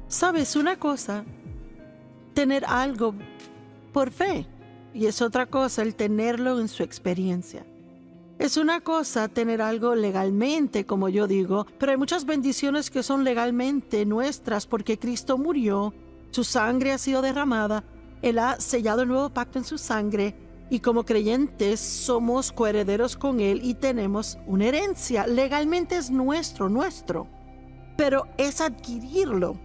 Sabes, una cosa, tener algo por fe, y es otra cosa el tenerlo en su experiencia. Es una cosa tener algo legalmente, como yo digo, pero hay muchas bendiciones que son legalmente nuestras porque Cristo murió, su sangre ha sido derramada, Él ha sellado el nuevo pacto en su sangre y como creyentes somos coherederos con Él y tenemos una herencia. Legalmente es nuestro, pero es adquirirlo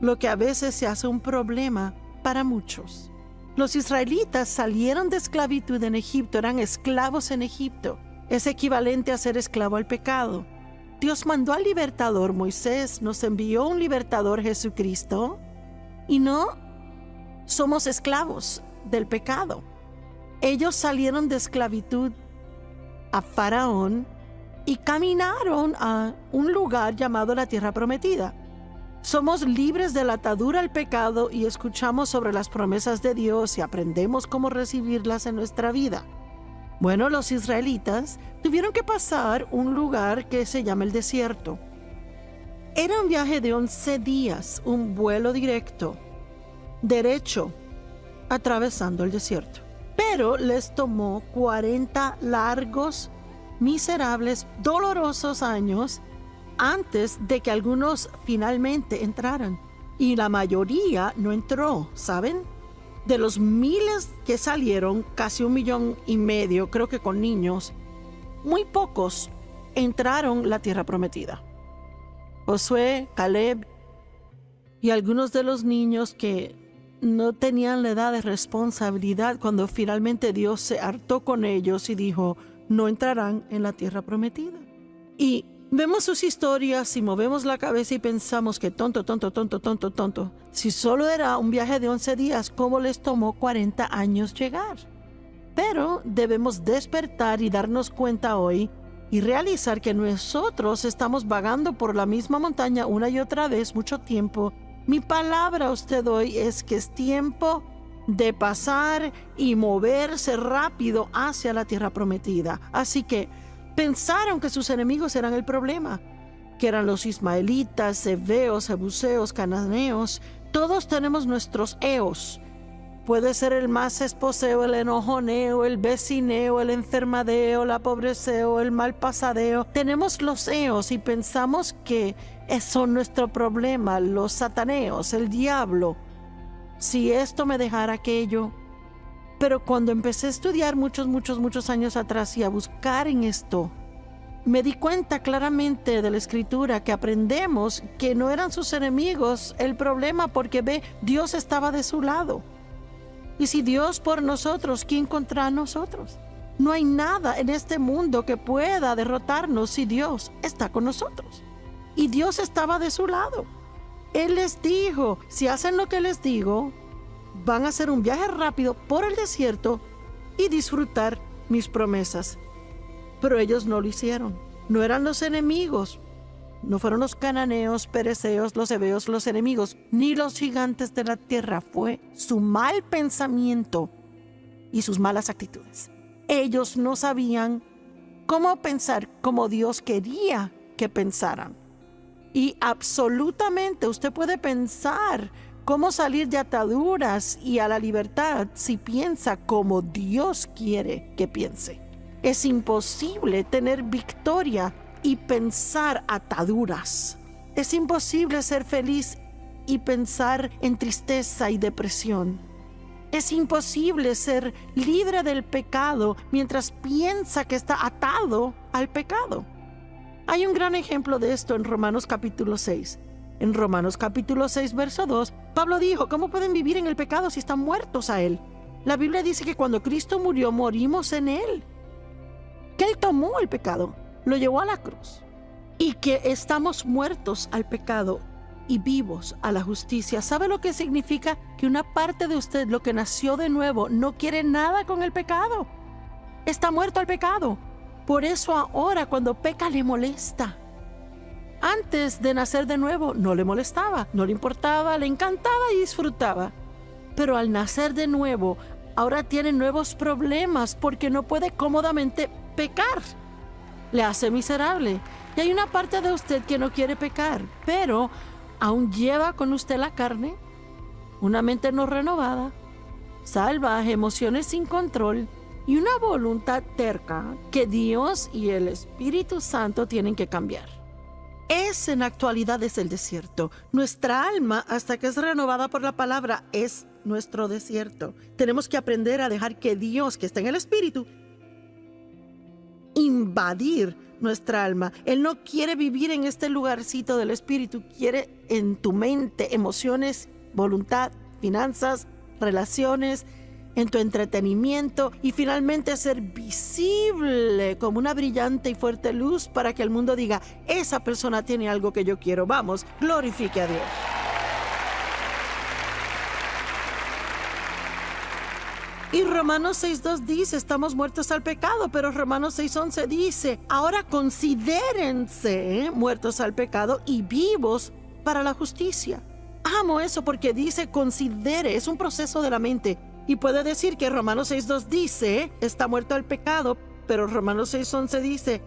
lo que a veces se hace un problema para muchos. Los israelitas salieron de esclavitud en Egipto, eran esclavos en Egipto. Es equivalente a ser esclavo al pecado. Dios mandó al libertador Moisés, nos envió un libertador Jesucristo y no somos esclavos del pecado. Ellos salieron de esclavitud a Faraón y caminaron a un lugar llamado la Tierra Prometida. Somos libres de la atadura al pecado y escuchamos sobre las promesas de Dios y aprendemos cómo recibirlas en nuestra vida. Bueno, los israelitas tuvieron que pasar un lugar que se llama el desierto. Era un viaje de 11 días, un vuelo directo, derecho, atravesando el desierto. Pero les tomó 40 largos, miserables, dolorosos años antes de que algunos finalmente entraran. Y la mayoría no entró, ¿saben? De los miles que salieron, casi 1,5 millones, creo que con niños, muy pocos entraron la tierra prometida. Josué, Caleb y algunos de los niños que no tenían la edad de responsabilidad cuando finalmente Dios se hartó con ellos y dijo, no entrarán en la tierra prometida. Y vemos sus historias y movemos la cabeza y pensamos que tonto. Si solo era un viaje de 11 días, ¿cómo les tomó 40 años llegar? Pero debemos despertar y darnos cuenta hoy y realizar que nosotros estamos vagando por la misma montaña una y otra vez mucho tiempo. Mi palabra a usted hoy es que es tiempo de pasar y moverse rápido hacia la tierra prometida. Así que pensaron que sus enemigos eran el problema, que eran los ismaelitas, heveos, jebuseos, cananeos. Todos tenemos nuestros eos. Puede ser el más esposeo, el enojoneo, el vecineo, el enfermadeo, la pobreceo, el malpasadeo. Tenemos los eos y pensamos que son nuestro problema, los sataneos, el diablo. Si esto me dejara aquello. Pero cuando empecé a estudiar muchos años atrás y a buscar en esto, me di cuenta claramente de la Escritura que aprendemos que no eran sus enemigos el problema porque Dios estaba de su lado. Y si Dios por nosotros, ¿quién contra nosotros? No hay nada en este mundo que pueda derrotarnos si Dios está con nosotros. Y Dios estaba de su lado. Él les dijo, si hacen lo que les digo, van a hacer un viaje rápido por el desierto y disfrutar mis promesas. Pero ellos no lo hicieron. No eran los enemigos. No fueron los cananeos, pereceos, los heveos, los enemigos, ni los gigantes de la tierra. Fue su mal pensamiento y sus malas actitudes. Ellos no sabían cómo pensar como Dios quería que pensaran. Y absolutamente usted puede pensar cómo salir de ataduras y a la libertad si piensa como Dios quiere que piense. Es imposible tener victoria y pensar ataduras. Es imposible ser feliz y pensar en tristeza y depresión. Es imposible ser libre del pecado mientras piensa que está atado al pecado. Hay un gran ejemplo de esto en Romanos capítulo 6. En Romanos capítulo 6, verso 2, Pablo dijo, ¿cómo pueden vivir en el pecado si están muertos a él? La Biblia dice que cuando Cristo murió, morimos en él. Que él tomó el pecado, lo llevó a la cruz. Y que estamos muertos al pecado y vivos a la justicia. ¿Sabe lo que significa? Que una parte de usted, lo que nació de nuevo, no quiere nada con el pecado. Está muerto al pecado. Por eso ahora cuando peca le molesta. Antes de nacer de nuevo no le molestaba, no le importaba, le encantaba y disfrutaba. Pero al nacer de nuevo, ahora tiene nuevos problemas porque no puede cómodamente pecar. Le hace miserable. Y hay una parte de usted que no quiere pecar, pero aún lleva con usted la carne, una mente no renovada, salvaje, emociones sin control y una voluntad terca que Dios y el Espíritu Santo tienen que cambiar. Ese en la actualidad es el desierto. Nuestra alma, hasta que es renovada por la palabra, es nuestro desierto. Tenemos que aprender a dejar que Dios, que está en el Espíritu, invadir nuestra alma. Él no quiere vivir en este lugarcito del Espíritu, quiere en tu mente, emociones, voluntad, finanzas, relaciones, en tu entretenimiento y finalmente ser visible como una brillante y fuerte luz para que el mundo diga, esa persona tiene algo que yo quiero. Vamos, glorifique a Dios. Y Romanos 6:2 dice, estamos muertos al pecado, pero Romanos 6:11 dice, ahora considérense muertos al pecado y vivos para la justicia. Amo eso porque dice considere, es un proceso de la mente. Y puede decir que Romanos 6:2 dice, está muerto al pecado, pero Romanos 6:11 dice,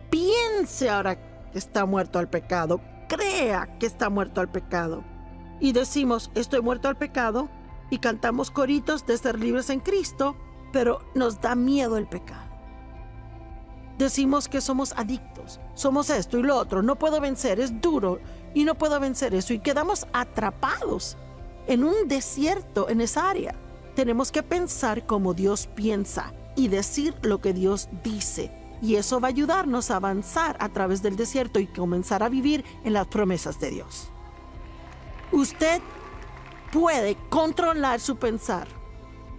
piense ahora que está muerto al pecado, crea que está muerto al pecado. Y decimos, estoy muerto al pecado, y cantamos coritos de ser libres en Cristo, pero nos da miedo el pecado. Decimos que somos adictos, somos esto y lo otro, no puedo vencer, es duro, y no puedo vencer eso, y quedamos atrapados en un desierto en esa área. Tenemos que pensar como Dios piensa y decir lo que Dios dice. Y eso va a ayudarnos a avanzar a través del desierto y comenzar a vivir en las promesas de Dios. Usted puede controlar su pensar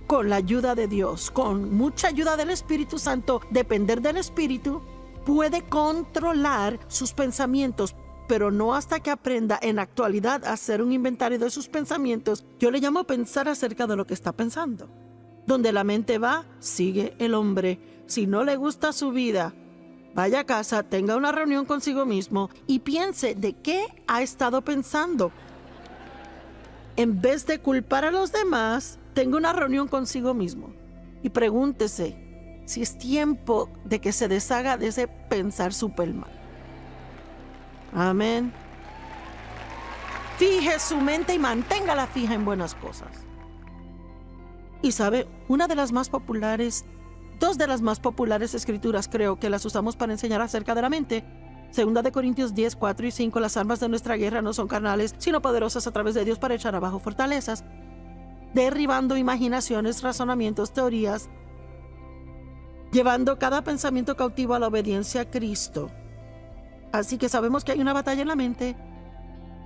con la ayuda de Dios, con mucha ayuda del Espíritu Santo, depender del Espíritu, puede controlar sus pensamientos, pero no hasta que aprenda en la actualidad a hacer un inventario de sus pensamientos. Yo le llamo pensar acerca de lo que está pensando. Donde la mente va, sigue el hombre. Si no le gusta su vida, vaya a casa, tenga una reunión consigo mismo y piense de qué ha estado pensando. En vez de culpar a los demás, tenga una reunión consigo mismo y pregúntese si es tiempo de que se deshaga de ese pensar súper mal. Amén. Fije su mente y manténgala fija en buenas cosas. Y sabe, una de las más populares, dos de las más populares escrituras creo que las usamos para enseñar acerca de la mente. 2 Corintios 10, 4 y 5, las armas de nuestra guerra no son carnales, sino poderosas a través de Dios para echar abajo fortalezas, derribando imaginaciones, razonamientos, teorías, llevando cada pensamiento cautivo a la obediencia a Cristo. Así que sabemos que hay una batalla en la mente,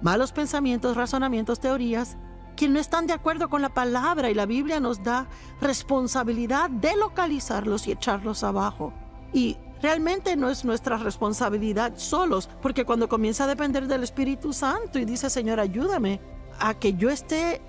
malos pensamientos, razonamientos, teorías, que no están de acuerdo con la palabra, y la Biblia nos da responsabilidad de localizarlos y echarlos abajo. Y realmente no es nuestra responsabilidad solos, porque cuando comienza a depender del Espíritu Santo y dice, Señor, ayúdame a que yo esté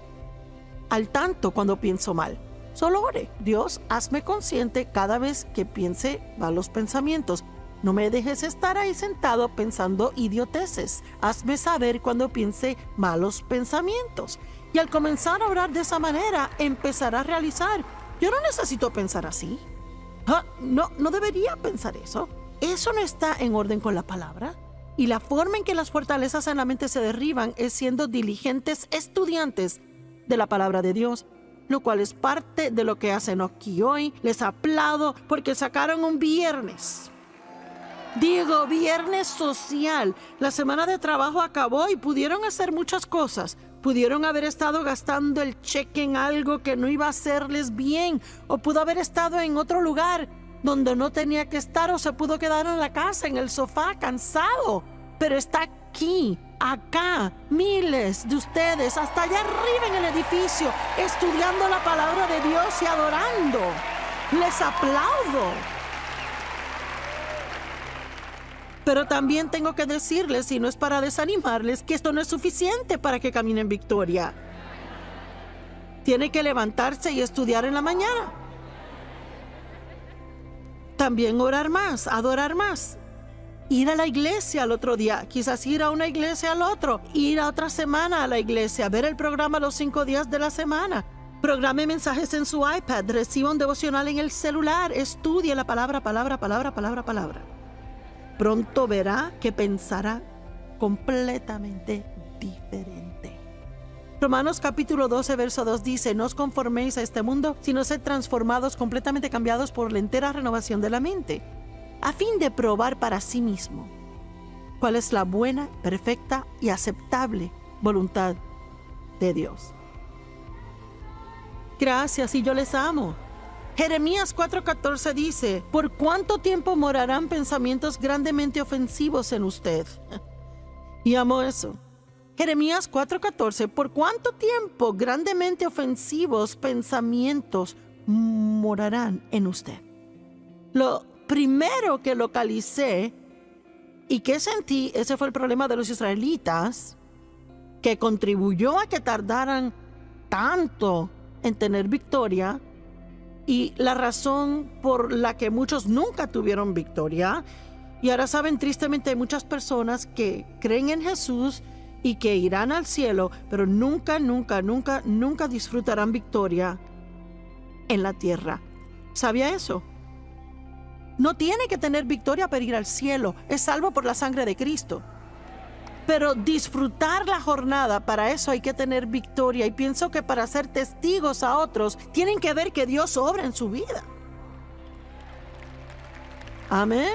al tanto cuando pienso mal. Solo ore, Dios, hazme consciente cada vez que piense malos pensamientos. No me dejes estar ahí sentado pensando idioteces. Hazme saber cuando piense malos pensamientos. Y al comenzar a orar de esa manera, empezará a realizar, yo no necesito pensar así. No debería pensar eso. Eso no está en orden con la palabra. Y la forma en que las fortalezas en la mente se derriban es siendo diligentes estudiantes de la palabra de Dios, lo cual es parte de lo que hacen aquí hoy. Les aplaudo porque sacaron un viernes. Digo, viernes social. La semana de trabajo acabó y pudieron hacer muchas cosas. Pudieron haber estado gastando el cheque en algo que no iba a hacerles bien, o pudo haber estado en otro lugar donde no tenía que estar, o se pudo quedar en la casa, en el sofá, cansado. Pero está aquí, acá, miles de ustedes, hasta allá arriba en el edificio, estudiando la palabra de Dios y adorando. Les aplaudo. Pero también tengo que decirles, y no es para desanimarles, que esto no es suficiente para que caminen en victoria. Tiene que levantarse y estudiar en la mañana. También orar más, adorar más. Ir a la iglesia al otro día, quizás ir a una iglesia al otro, ir a otra semana a la iglesia, ver el programa los 5 días de la semana. Programe mensajes en su iPad, reciba un devocional en el celular, estudie la palabra. Pronto verá que pensará completamente diferente. Romanos capítulo 12, verso 2 dice: no os conforméis a este mundo, sino sed transformados, completamente cambiados por la entera renovación de la mente, a fin de probar para sí mismo cuál es la buena, perfecta y aceptable voluntad de Dios. Gracias, y yo les amo. Jeremías 4:14 dice: ¿por cuánto tiempo morarán pensamientos grandemente ofensivos en usted? Y amo eso. Jeremías 4:14: ¿por cuánto tiempo grandemente ofensivos pensamientos morarán en usted? Lo primero que localicé y que sentí, ese fue el problema de los israelitas, que contribuyó a que tardaran tanto en tener victoria, y la razón por la que muchos nunca tuvieron victoria. Y ahora saben, tristemente hay muchas personas que creen en Jesús y que irán al cielo, pero nunca disfrutarán victoria en la tierra. ¿Sabía eso? No tiene que tener victoria para ir al cielo, es salvo por la sangre de Cristo. Pero disfrutar la jornada, para eso hay que tener victoria. Y pienso que para ser testigos a otros, tienen que ver que Dios obra en su vida. Amén.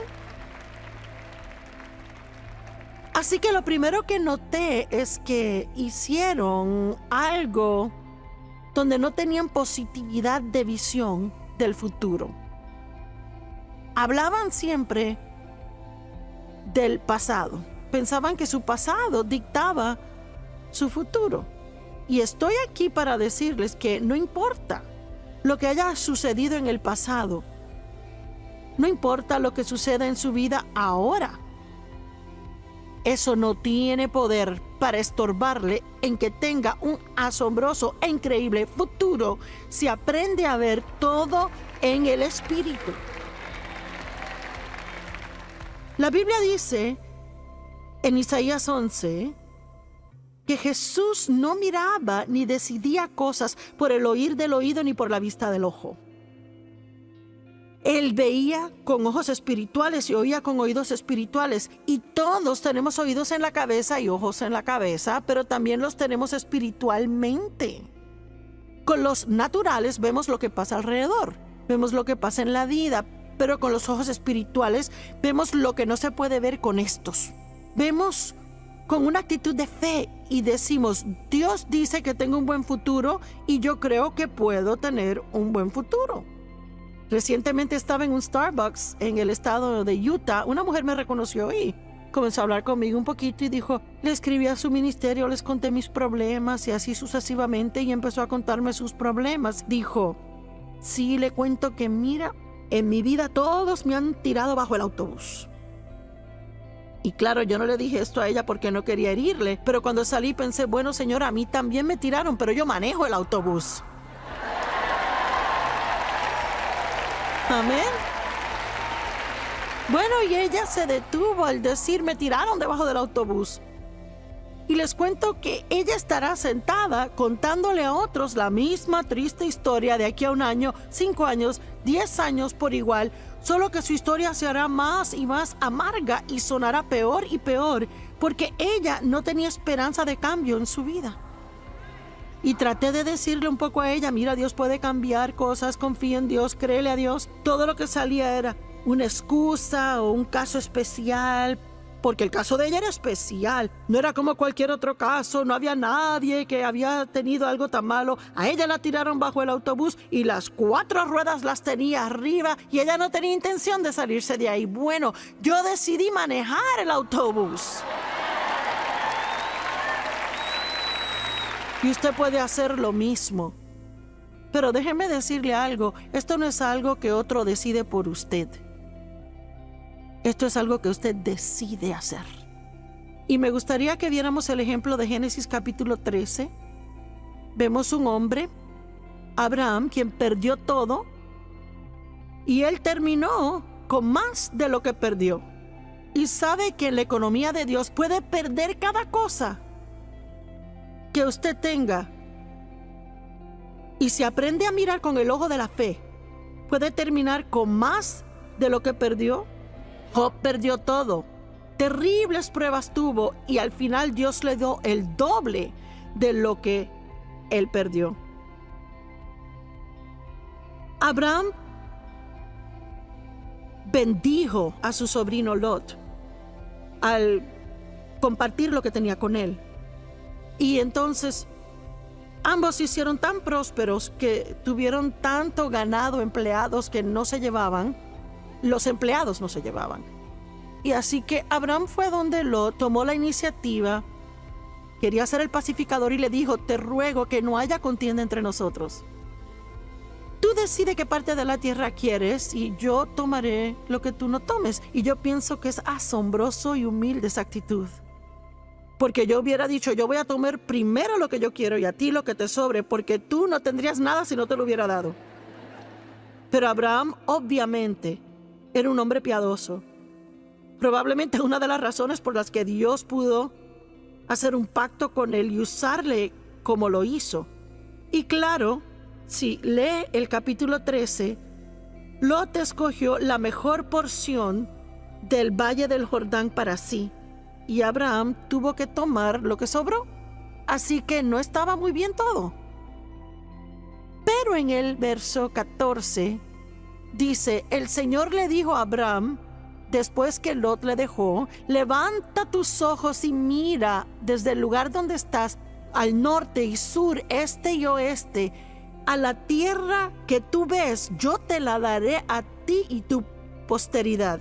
Así que lo primero que noté es que hicieron algo donde no tenían positividad de visión del futuro. Hablaban siempre del pasado. Pensaban que su pasado dictaba su futuro. Y estoy aquí para decirles que no importa lo que haya sucedido en el pasado. No importa lo que suceda en su vida ahora. Eso no tiene poder para estorbarle en que tenga un asombroso e increíble futuro si aprende a ver todo en el Espíritu. La Biblia dice en Isaías 11 que Jesús no miraba ni decidía cosas por el oír del oído ni por la vista del ojo. Él veía con ojos espirituales y oía con oídos espirituales. Y todos tenemos oídos en la cabeza y ojos en la cabeza, pero también los tenemos espiritualmente. Con los naturales vemos lo que pasa alrededor, vemos lo que pasa en la vida, pero con los ojos espirituales vemos lo que no se puede ver con estos. Vemos con una actitud de fe y decimos: Dios dice que tengo un buen futuro y yo creo que puedo tener un buen futuro. Recientemente estaba en un Starbucks en el estado de Utah. Una mujer me reconoció y comenzó a hablar conmigo un poquito y dijo: le escribí a su ministerio, les conté mis problemas y así sucesivamente, y empezó a contarme sus problemas. Dijo: sí, le cuento que mira, en mi vida todos me han tirado bajo el autobús. Y claro, yo no le dije esto a ella porque no quería herirle, pero cuando salí pensé: bueno, señora, a mí también me tiraron, pero yo manejo el autobús. Amén. Bueno, y ella se detuvo al decir: me tiraron debajo del autobús. Y les cuento que ella estará sentada contándole a otros la misma triste historia de aquí a un año, 5 años, 10 años por igual, solo que su historia se hará más y más amarga y sonará peor y peor, porque ella no tenía esperanza de cambio en su vida. Y traté de decirle un poco a ella: mira, Dios puede cambiar cosas, confía en Dios, créele a Dios. Todo lo que salía era una excusa o un caso especial, porque el caso de ella era especial. No era como cualquier otro caso, no había nadie que había tenido algo tan malo. A ella la tiraron bajo el autobús y las 4 ruedas las tenía arriba y ella no tenía intención de salirse de ahí. Bueno, yo decidí manejar el autobús. Y usted puede hacer lo mismo. Pero déjeme decirle algo: esto no es algo que otro decide por usted. Esto es algo que usted decide hacer. Y me gustaría que viéramos el ejemplo de Génesis capítulo 13. Vemos un hombre, Abraham, quien perdió todo, y él terminó con más de lo que perdió. Y sabe que en la economía de Dios puede perder cada cosa que usted tenga. Y si aprende a mirar con el ojo de la fe, puede terminar con más de lo que perdió. Job perdió todo terribles pruebas tuvo y al final Dios le dio el doble de lo que él perdió. Abraham bendijo a su sobrino Lot al compartir lo que tenía con él. Y entonces ambos se hicieron tan prósperos que tuvieron tanto ganado, empleados que no se llevaban, los empleados no se llevaban. Y así que Abraham fue donde Lot, tomó la iniciativa, quería ser el pacificador y le dijo: te ruego que no haya contienda entre nosotros. Tú decides qué parte de la tierra quieres y yo tomaré lo que tú no tomes. Y yo pienso que es asombroso y humilde esa actitud. Porque yo hubiera dicho: yo voy a tomar primero lo que yo quiero y a ti lo que te sobre, porque tú no tendrías nada si no te lo hubiera dado. Pero Abraham obviamente era un hombre piadoso. Probablemente una de las razones por las que Dios pudo hacer un pacto con él y usarle como lo hizo. Y claro, si lee el capítulo 13, Lot escogió la mejor porción del valle del Jordán para sí, y Abraham tuvo que tomar lo que sobró. Así que no estaba muy bien todo. Pero en el verso 14 dice: el Señor le dijo a Abraham, después que Lot le dejó: levanta tus ojos y mira desde el lugar donde estás al norte y sur, este y oeste. A la tierra que tú ves, yo te la daré a ti y tu posteridad.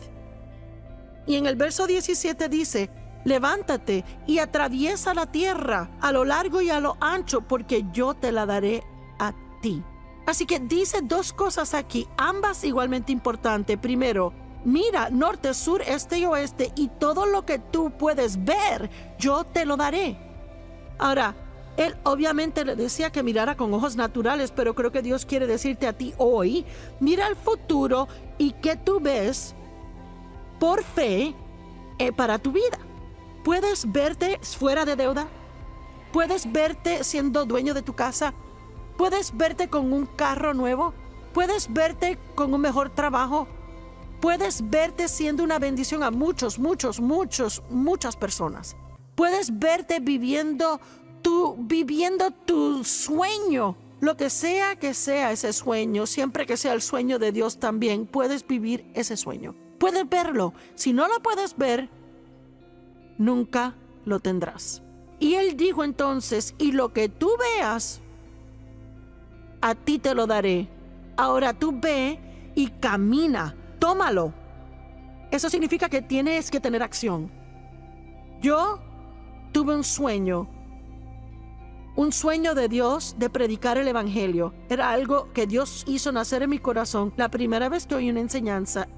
Y en el verso 17 dice: levántate y atraviesa la tierra a lo largo y a lo ancho, porque yo te la daré a ti. Así que dice dos cosas aquí, ambas igualmente importantes. Primero, mira norte, sur, este y oeste, y todo lo que tú puedes ver, yo te lo daré. Ahora, él obviamente le decía que mirara con ojos naturales, pero creo que Dios quiere decirte a ti hoy: mira al futuro y que tú ves por fe para tu vida. ¿Puedes verte fuera de deuda? ¿Puedes verte siendo dueño de tu casa? ¿Puedes verte con un carro nuevo? ¿Puedes verte con un mejor trabajo? ¿Puedes verte siendo una bendición a muchas personas? ¿Puedes verte viviendo tu sueño? Lo que sea ese sueño, siempre que sea el sueño de Dios también, puedes vivir ese sueño. Puedes verlo. Si no lo puedes ver, nunca lo tendrás. Y él dijo entonces: y lo que tú veas, a ti te lo daré. Ahora tú ve y camina, tómalo. Eso significa que tienes que tener acción. Yo tuve un sueño de Dios de predicar el evangelio. Era algo que Dios hizo nacer en mi corazón la primera vez que oí una enseñanza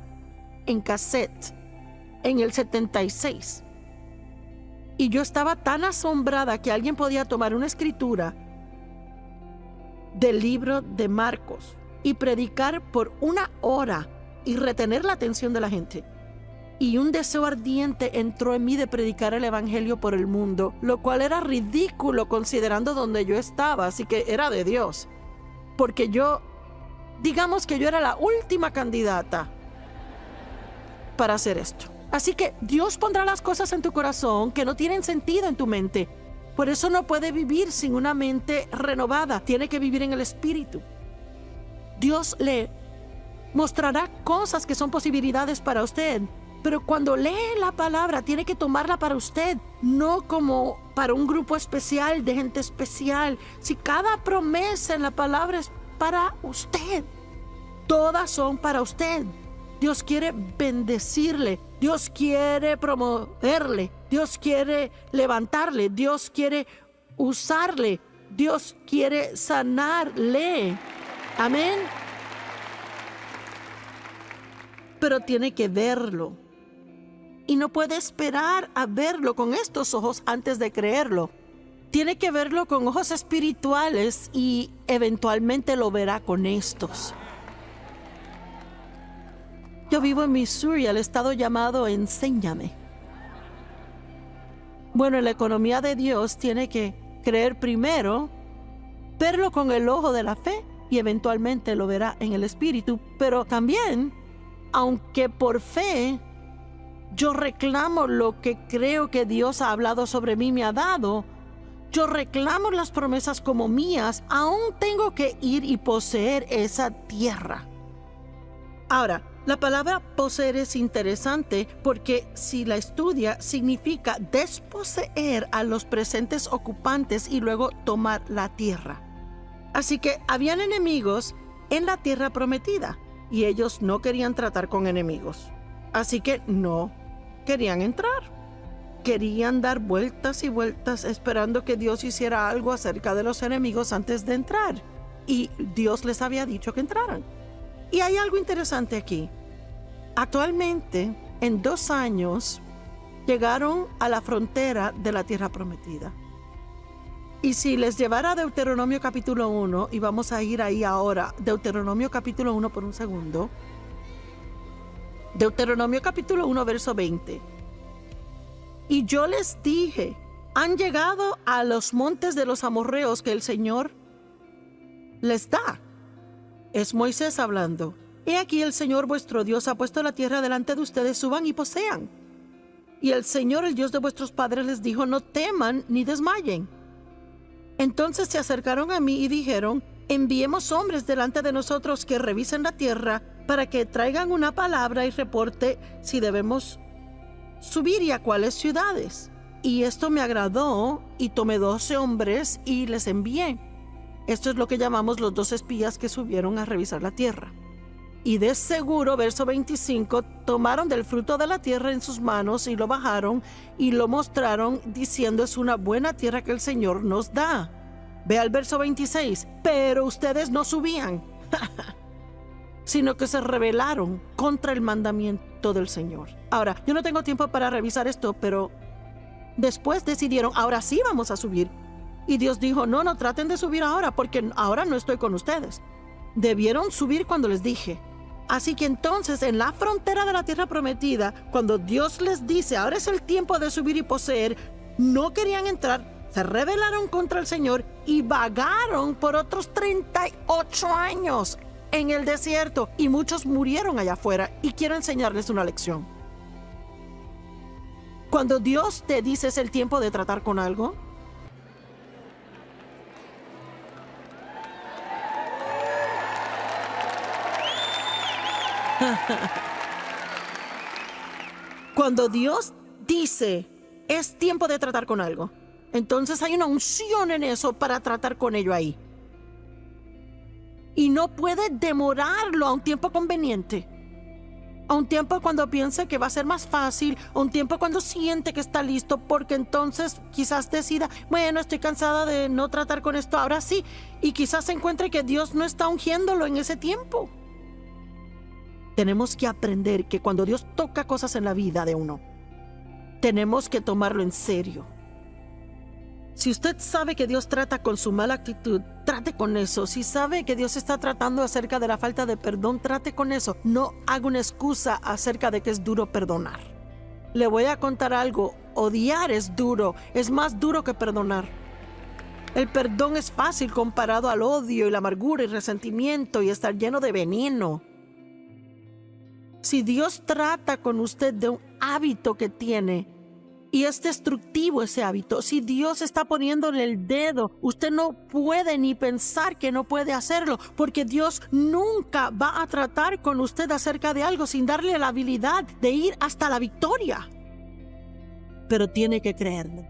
en cassette en el 76. Y yo estaba tan asombrada que alguien podía tomar una escritura del libro de Marcos y predicar por 1 hora y retener la atención de la gente. Y un deseo ardiente entró en mí de predicar el evangelio por el mundo, lo cual era ridículo considerando donde yo estaba, así que era de Dios. Porque digamos que yo era la última candidata para hacer esto. Así que Dios pondrá las cosas en tu corazón que no tienen sentido en tu mente. Por eso no puede vivir sin una mente renovada. Tiene que vivir en el Espíritu. Dios le mostrará cosas que son posibilidades para usted. Pero cuando lee la palabra, tiene que tomarla para usted, no como para un grupo especial de gente especial. Si cada promesa en la palabra es para usted, todas son para usted. Dios quiere bendecirle, Dios quiere promoverle, Dios quiere levantarle, Dios quiere usarle, Dios quiere sanarle. Amén. Pero tiene que verlo. Y no puede esperar a verlo con estos ojos antes de creerlo. Tiene que verlo con ojos espirituales y eventualmente lo verá con estos. Yo vivo en Missouri, el estado llamado Enséñame. Bueno, en la economía de Dios tiene que creer primero, verlo con el ojo de la fe y eventualmente lo verá en el espíritu. Pero también, aunque por fe Yo reclamo lo que creo que Dios ha hablado sobre mí, me ha dado. Yo reclamo las promesas como mías. Aún tengo que ir y poseer esa tierra. Ahora, la palabra poseer es interesante porque si la estudia significa desposeer a los presentes ocupantes y luego tomar la tierra. Así que habían enemigos en la tierra prometida y ellos no querían tratar con enemigos. Así que no querían entrar. Querían dar vueltas y vueltas esperando que Dios hiciera algo acerca de los enemigos antes de entrar. Y Dios les había dicho que entraran. Y hay algo interesante aquí. Actualmente, en 2 años, llegaron a la frontera de la tierra prometida. Y si les llevara a Deuteronomio capítulo 1, y vamos a ir ahí ahora, Deuteronomio capítulo 1 por un segundo. Deuteronomio capítulo 1, verso 20. Y yo les dije, han llegado a los montes de los amorreos que el Señor les da. Es Moisés hablando. He aquí el Señor vuestro Dios ha puesto la tierra delante de ustedes, suban y posean. Y el Señor, el Dios de vuestros padres, les dijo, no teman ni desmayen. Entonces se acercaron a mí y dijeron, enviemos hombres delante de nosotros que revisen la tierra para que traigan una palabra y reporte si debemos subir y a cuáles ciudades. Y esto me agradó y tomé 12 hombres y les envié. Esto es lo que llamamos los 2 espías que subieron a revisar la tierra. Y de seguro, verso 25, tomaron del fruto de la tierra en sus manos y lo bajaron y lo mostraron diciendo es una buena tierra que el Señor nos da. Ve al verso 26, pero ustedes no subían, sino que se rebelaron contra el mandamiento del Señor. Ahora, yo no tengo tiempo para revisar esto, pero después decidieron, ahora sí vamos a subir. Y Dios dijo, no traten de subir ahora porque ahora no estoy con ustedes. Debieron subir cuando les dije. Así que entonces en la frontera de la tierra prometida, cuando Dios les dice, ahora es el tiempo de subir y poseer, no querían entrar, se rebelaron contra el Señor y vagaron por otros 38 años en el desierto y muchos murieron allá afuera. Y quiero enseñarles una lección. Cuando Dios te dice es el tiempo de tratar con algo, cuando Dios dice es tiempo de tratar con algo, entonces hay una unción en eso para tratar con ello ahí. Y no puede demorarlo a un tiempo conveniente, a un tiempo cuando piense que va a ser más fácil, a un tiempo cuando siente que está listo, porque entonces quizás decida, bueno, estoy cansada de no tratar con esto, ahora sí, y quizás encuentre que Dios no está ungiéndolo en ese tiempo. Tenemos que aprender que cuando Dios toca cosas en la vida de uno, tenemos que tomarlo en serio. Si usted sabe que Dios trata con su mala actitud, trate con eso. Si sabe que Dios está tratando acerca de la falta de perdón, trate con eso. No haga una excusa acerca de que es duro perdonar. Le voy a contar algo. Odiar es duro. Es más duro que perdonar. El perdón es fácil comparado al odio y la amargura y resentimiento y estar lleno de veneno. Si Dios trata con usted de un hábito que tiene y es destructivo ese hábito, si Dios está poniéndole el dedo, usted no puede ni pensar que no puede hacerlo, porque Dios nunca va a tratar con usted acerca de algo sin darle la habilidad de ir hasta la victoria. Pero tiene que creerlo.